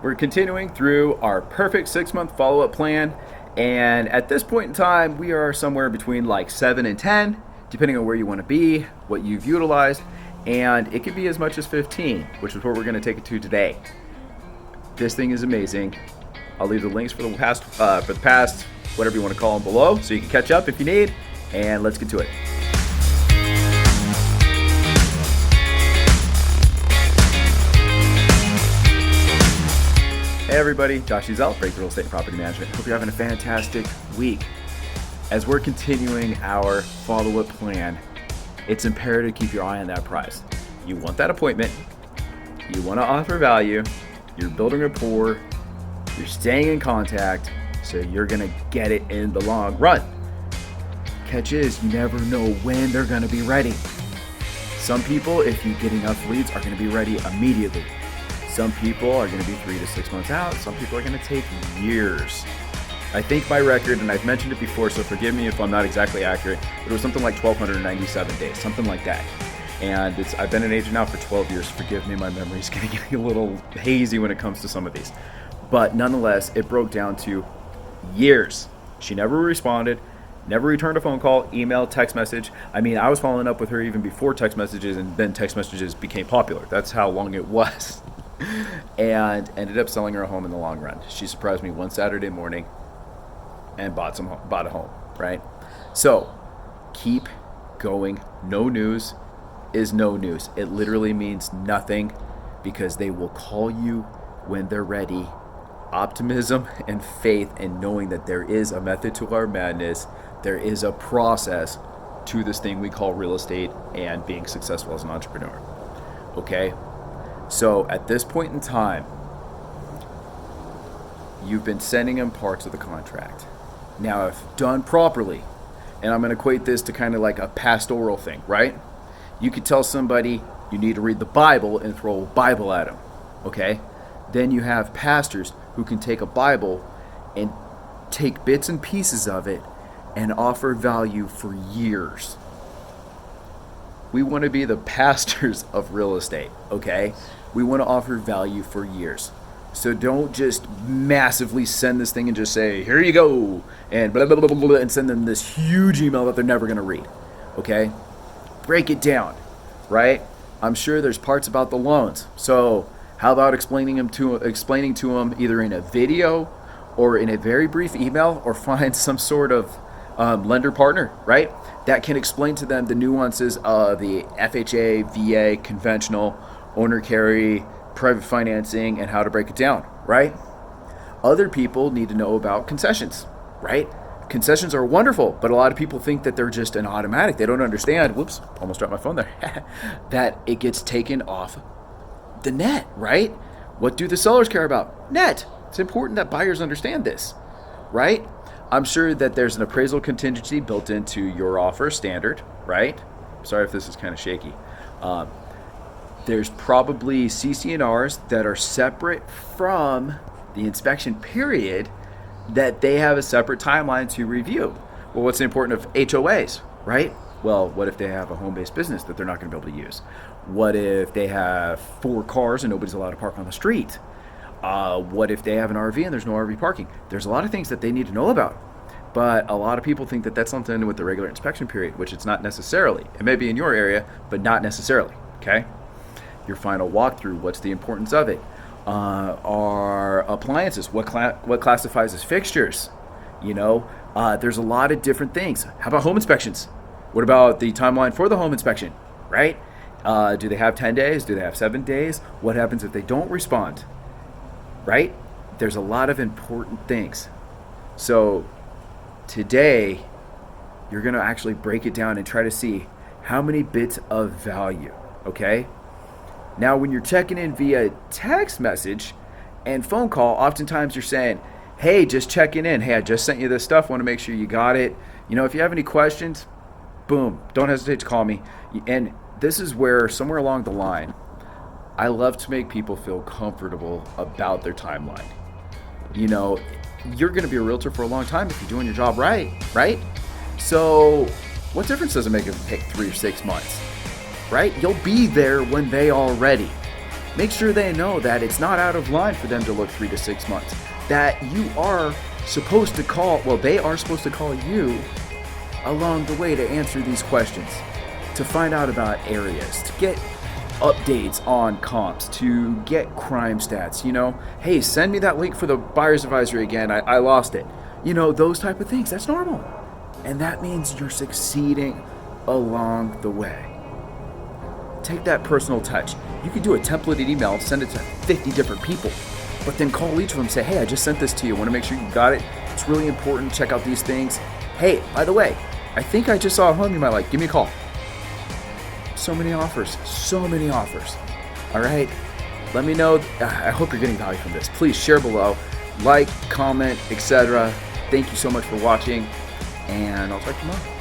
We're continuing through our perfect 6-month follow-up plan. And at this point in time, we are somewhere between like 7 and 10, depending on where you want to be, what you've utilized. And it could be as much as 15, which is what we're going to take it to today. This thing is amazing. I'll leave the links for the past, whatever you want to call them, below, so you can catch up if you need. And let's get to it. Hey everybody, Josh Ezell, Breakthrough Real Estate and Property Management. Hope you're having a fantastic week. As we're continuing our follow-up plan, it's imperative to keep your eye on that prize. You want that appointment, you want to offer value, you're building rapport, you're staying in contact, so you're going to get it in the long run. Catch is, you never know when they're going to be ready. Some people, if you get enough leads, are going to be ready immediately. Some people are going to be 3 to 6 months out. Some people are going to take years. I think my record, and I've mentioned it before, so forgive me if I'm not exactly accurate, but it was something like 1,297 days, something like that. And I've been an agent now for 12 years. Forgive me, my memory's getting a little hazy when it comes to some of these. But nonetheless, it broke down to years. She never responded, never returned a phone call, email, text message. I mean, I was following up with her even before text messages, and then text messages became popular. That's how long it was. And ended up selling her a home in the long run. She surprised me one Saturday morning and bought a home, right? So keep going. No news is no news. It literally means nothing because they will call you when they're ready. Optimism and faith and knowing that there is a method to our madness. There is a process to this thing we call real estate and being successful as an entrepreneur. Okay? So at this point in time, you've been sending them parts of the contract. Now, if done properly, and I'm going to equate this to kind of like a pastoral thing, right? You could tell somebody you need to read the Bible and throw a Bible at them, okay? Then you have pastors who can take a Bible and take bits and pieces of it and offer value for years. We want to be the pastors of real estate, okay? We want to offer value for years. So don't just massively send this thing and just say, here you go, and blah, blah, blah, blah, blah, and send them this huge email that they're never going to read, okay? Break it down, right? I'm sure there's parts about the loans. So how about explaining to them either in a video or in a very brief email, or find some sort of lender partner, right? That can explain to them the nuances of the FHA, VA, conventional, owner carry, private financing, and how to break it down, right? Other people need to know about concessions, right? Concessions are wonderful, but a lot of people think that they're just an automatic. They don't understand, whoops, almost dropped my phone there, that it gets taken off the net, right? What do the sellers care about? Net. It's important that buyers understand this, right? I'm sure that there's an appraisal contingency built into your offer standard, right? Sorry if this is kind of shaky. There's probably CC&Rs that are separate from the inspection period that they have a separate timeline to review. Well, what's the importance of HOAs, right? Well, what if they have a home-based business that they're not going to be able to use? What if they have 4 cars and nobody's allowed to park on the street? What if they have an RV and there's no RV parking? There's a lot of things that they need to know about. But a lot of people think that that's something with the regular inspection period, which it's not necessarily. It may be in your area, but not necessarily, okay? Your final walkthrough, what's the importance of it? Are appliances, what classifies as fixtures? You know, there's a lot of different things. How about home inspections? What about the timeline for the home inspection, right? Do they have 10 days? Do they have 7 days? What happens if they don't respond, right? There's a lot of important things. So today, you're going to actually break it down and try to see how many bits of value, okay? Now, when you're checking in via text message and phone call, oftentimes you're saying, hey, just checking in. Hey, I just sent you this stuff. Want to make sure you got it. You know, if you have any questions, boom, don't hesitate to call me. And this is where somewhere along the line, I love to make people feel comfortable about their timeline. You know, you're going to be a realtor for a long time if you're doing your job right? So what difference does it make if it take 3 or 6 months, right? You'll be there when they are ready. Make sure they know that it's not out of line for them to look 3 to 6 months. That you are supposed to call, well, they are supposed to call you along the way to answer these questions, to find out about areas, to get updates on comps, to get crime stats, hey, send me that link for the buyer's advisory again, I lost it. Those type of things, that's normal. And that means you're succeeding along the way. Take that personal touch. You could do a templated email, send it to 50 different people, but then call each of them and say, hey, I just sent this to you. I want to make sure you got it. It's really important. Check out these things. Hey, by the way, I think I just saw a home you might like. Give me a call. So many offers. All right. Let me know. I hope you're getting value from this. Please share below, like, comment, etc. Thank you so much for watching, and I'll talk to you tomorrow.